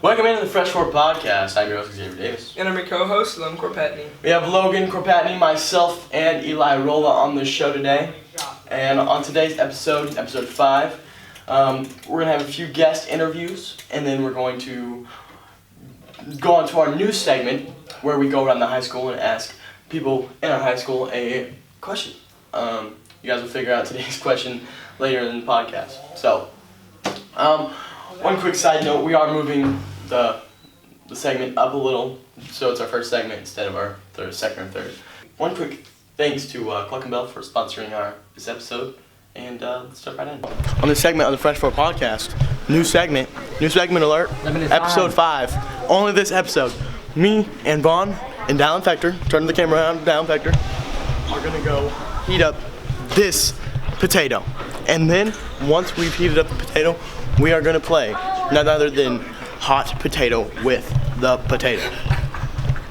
Welcome into the Fresh Fork Podcast. I'm your host, Xavier Davis. And I'm your co-host, Logan Corpatney. We have Logan Corpatney, myself, and Eli Rolla on the show today. And on today's episode, episode 5, we're going to have a few guest interviews, and then we're going to go on to our new segment where we go around the high school and ask people in our high school a question. You guys will figure out today's question later in the podcast. So, one quick side note, we are moving the segment up a little, so it's our first segment instead of our second or third. One quick thanks to Cluck and Bell for sponsoring this episode, and let's jump right in. On this segment of the Fresh Fork Podcast, new segment alert, episode 5. Only this episode, me and Vaughn and Dallin Fector, turning the camera around, Dallin Fector, are gonna go heat up this potato. And then, once we've heated up the potato, we are gonna play none other than hot potato with the potato.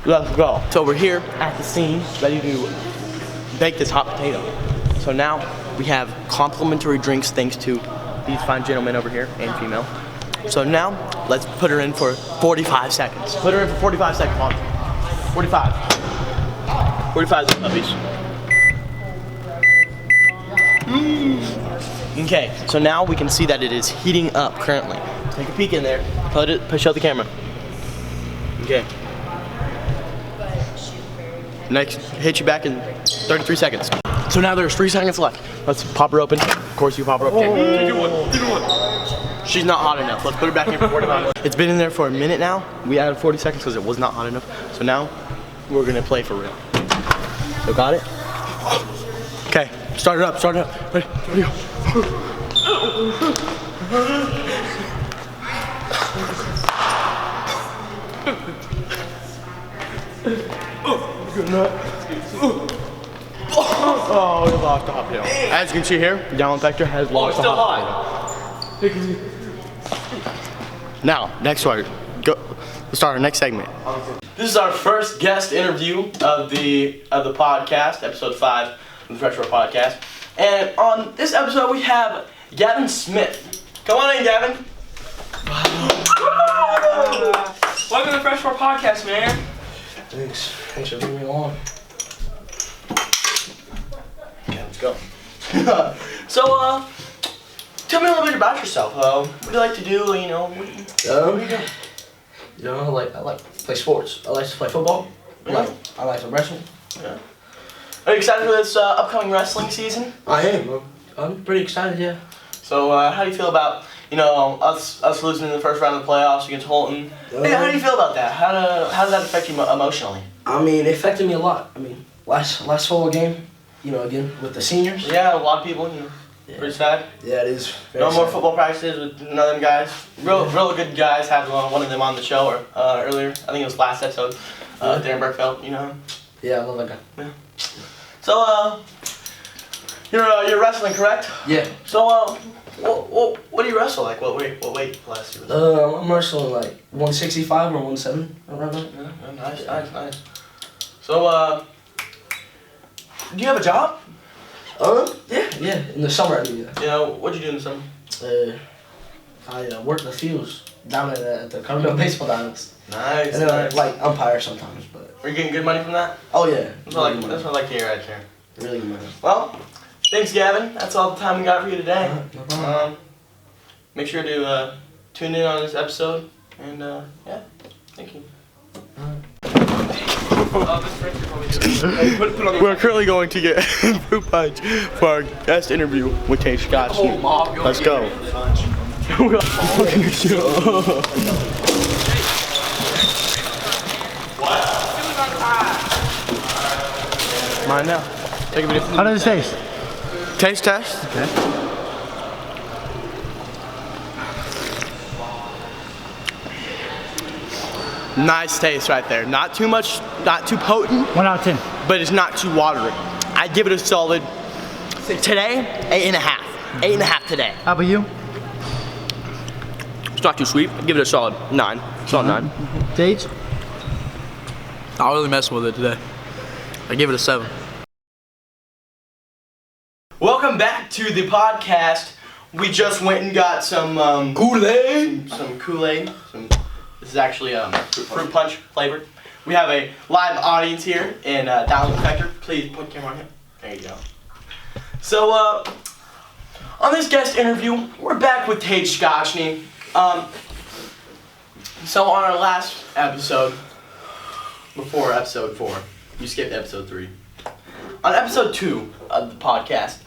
Let's go. So we're here at the scene, ready to bake this hot potato. So now we have complimentary drinks thanks to these fine gentlemen over here and female. So now let's put her in for 45 seconds. Put her in for 45 seconds, Mom. 45. 45 puppies. Okay, so now we can see that it is heating up currently. Take a peek in there. Show the camera. Okay. Next, hit you back in 33 seconds. So now there's 3 seconds left. Let's pop her open. Of course you pop her open. Okay. Do one. She's not hot enough. Let's put her back in for 45. It's been in there for a minute now. We added 40 seconds because it was not hot enough. So now we're gonna play for real. So got it? Okay, start it up. Ready go. Oh, we lost the hot potato. As you can see here, Dallin Fector has lost the hot potato. Now, next one. Let's start our next segment. This is our first guest interview of the podcast, episode 5 of the Fresh Fork Podcast. And on this episode, we have Gavin Smith. Come on in, Gavin. Welcome to the Fresh Fork Podcast, man. Thanks for bringing me along. Okay, let's go. So, tell me a little bit about yourself. What do you like to do? What do you do? I like to play sports. I like to play football. Yeah. I like to wrestle. Yeah. Are you excited for this upcoming wrestling season? I am. I'm pretty excited, yeah. So, how do you feel about us losing in the first round of the playoffs against Holton? Hey, how do you feel about that? How does that affect you emotionally? I mean, it affected me a lot. I mean, last football game, again with the seniors. Yeah, a lot of people, pretty sad. Yeah, it is. No more football practices with none of them guys. Real good guys. Had one of them on the show earlier. I think it was last episode. Darren Berkfeld, you know him? Yeah, I love that guy. Yeah. So, you're wrestling, correct? Yeah. So, what do you wrestle? Like, what weight class do you wrestle? I'm wrestling like 165 or 170 around that. Yeah, nice. So, do you have a job? Yeah. In the summer I do that. Yeah. What'd you do in the summer? I work the fields down at the Cardinal baseball diamonds. Nice. And then I like umpire sometimes, but. Are you getting good money from that? Oh yeah. That's what I like to hear right there. Really good money. Well, thanks, Gavin. That's all the time we got for you today. No problem. Make sure to tune in on this episode, and yeah, thank you. We're currently going to get fruit punch for our guest interview with Tate Scott. Let's go. Mine now. Take a video. How does it taste? Taste test. Okay. Nice taste right there. Not too much, not too potent, 1 out of 10. but it's not too watery. I'd give it a solid, today, 8.5. 8.5 today. How about you? It's not too sweet. I'd give it a solid 9. Solid 9. Dates? Not really messing with it today. I give it a 7. Welcome back to the podcast. We just went and got some Kool-Aid. Some Kool-Aid. Some This is actually fruit punch flavored. We have a live audience here in Download Effector. Please put the camera on him. There you go. So, on this guest interview, we're back with Tage Scotchney. So on our last episode, before episode 4, you skipped episode 3. On episode 2 of the podcast,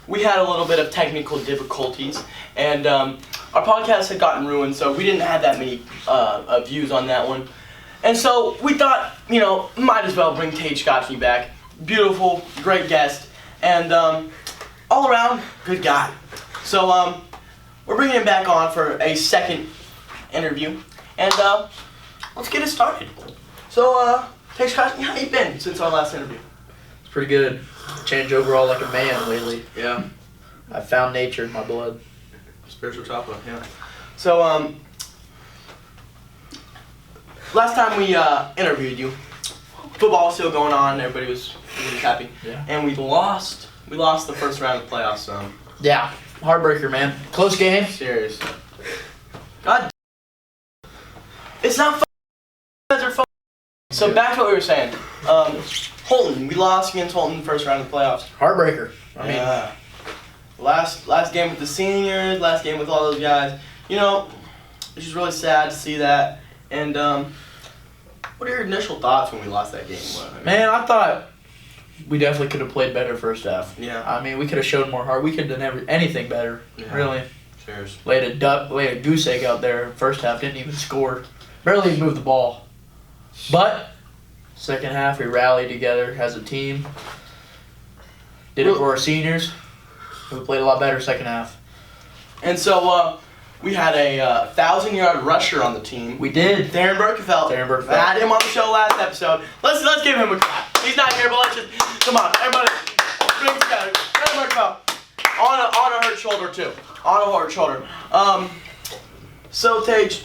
we had a little bit of technical difficulties, and our podcast had gotten ruined, so we didn't have that many views on that one. And so we thought, might as well bring Tage Scotchney back. Beautiful, great guest, and all around, good guy. So we're bringing him back on for a second interview, and let's get it started. So, Tage Scotchney, how you been since our last interview? It's pretty good. Changed overall like a man lately. Yeah. I found nature in my blood. Spiritual chopper, yeah. So, last time we interviewed you, football was still going on, everybody was really happy. Yeah. And we lost the first round of the playoffs, so. Yeah. Heartbreaker, man. Close game. Serious. God. It's not fun. So back to what we were saying. Holton, we lost against Holton in the first round of the playoffs. Heartbreaker. I mean, Yeah. Last game with the seniors, last game with all those guys. It's just really sad to see that. And what are your initial thoughts when we lost that game? man, I thought we definitely could have played better first half. Yeah. I mean, we could have shown more heart. We could have done anything better. Yeah. Really. Cheers. Laid a goose egg out there. First half, didn't even score. Barely even moved the ball. But second half, we rallied together as a team. Did it for our seniors. We played a lot better second half. And so we had a 1,000-yard rusher on the team. We did. Darren Berkefeld. I had him on the show last episode. Let's give him a clap. He's not here, but let's just come on, everybody, bring it together. Darren Berkefeld on a hurt shoulder too. On a hurt shoulder. So Tage.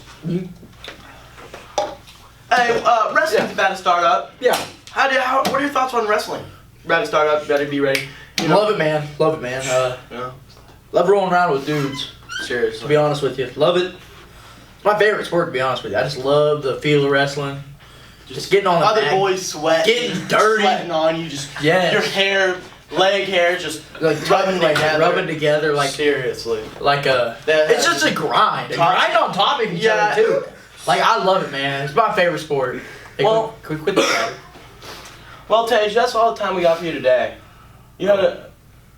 Hey, wrestling's about to start up. Yeah. What are your thoughts on wrestling? About to start up. Better be ready. Love it, man. Love it, man. Yeah. Love rolling around with dudes. To Seriously. be honest with you, love it. My favorite sport, to be honest with you. I just love the feel of wrestling. Just getting on the Other mat. boys sweat. Getting dirty. Sweating on you. Just Yes. your hair, leg hair, just Like rubbing together. rubbing together, like Seriously. it's just a grind. A grind on top of each other too. Like I love it, man. It's my favorite sport. Hey, Well- quit the chatter. Well, Tage, that's all the time we got for you today. You had a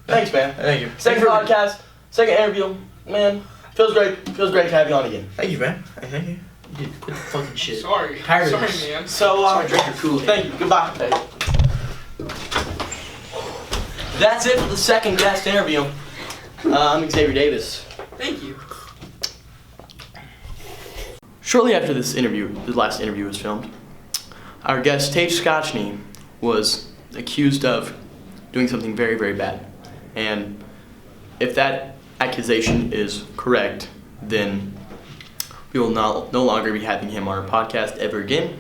thanks, man. Thank you. Second podcast, second interview, man. Feels great to have you on again. Thank you, man. Hey, thank you. You did quit the fucking shit. Sorry. Tired of Sorry, this. man. So, Sorry, drink your Kool-Aid. thank you. Goodbye. That's it for the second guest interview. I'm Xavier Davis. Thank you. Shortly after this last interview was filmed, our guest Tage Scotchney was accused of doing something very, very bad. And if that accusation is correct, then we will no longer be having him on our podcast ever again,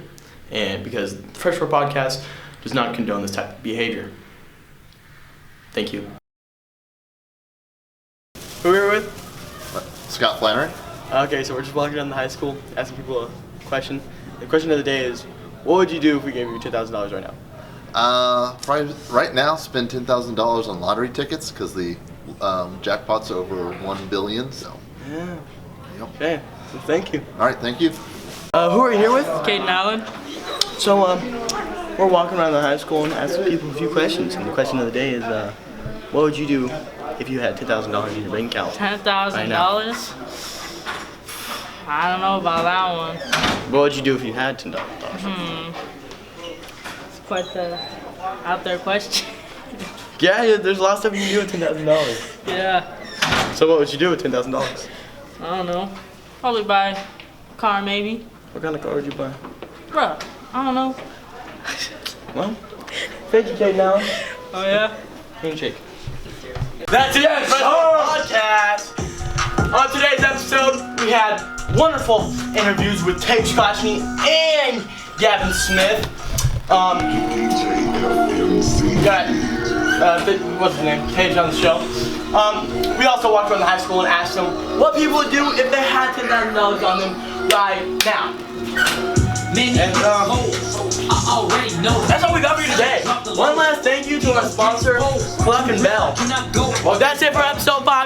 and because the Freshman Podcast does not condone this type of behavior. Thank you. Who are we with? Scott Flannery. Okay, so we're just walking down the high school, asking people a question. The question of the day is, what would you do if we gave you $10,000 right now? Probably right now, spend $10,000 on lottery tickets because the jackpot's over $1 billion. So, Yeah. Yep. Okay, so thank you. all right, thank you. Who are you here with? Caden Allen. So, we're walking around the high school and asking people a few questions. And the question of the day is, what would you do if you had $10,000 in your bank account? $10,000? I don't know about that one. What would you do if you had $10,000? It's quite the out there question. Yeah, there's a lot of stuff you can do with $10,000. Yeah, So what would you do with $10,000? I don't know. Probably buy a car maybe. What kind of car would you buy? Bruh, I don't know. Well, thank you, Kate. Now, Oh yeah? handshake. That's it for the podcast. On today's episode, we had wonderful interviews with Tage Scotchney and Gavin Smith. We got what's his name? Cage on the show. We also walked around the high school and asked them what people would do if they had $10,000 on them right now. And that's all we got for you today. One last thank you to our sponsor, Cluck and Bell. Well, that's it for episode 5.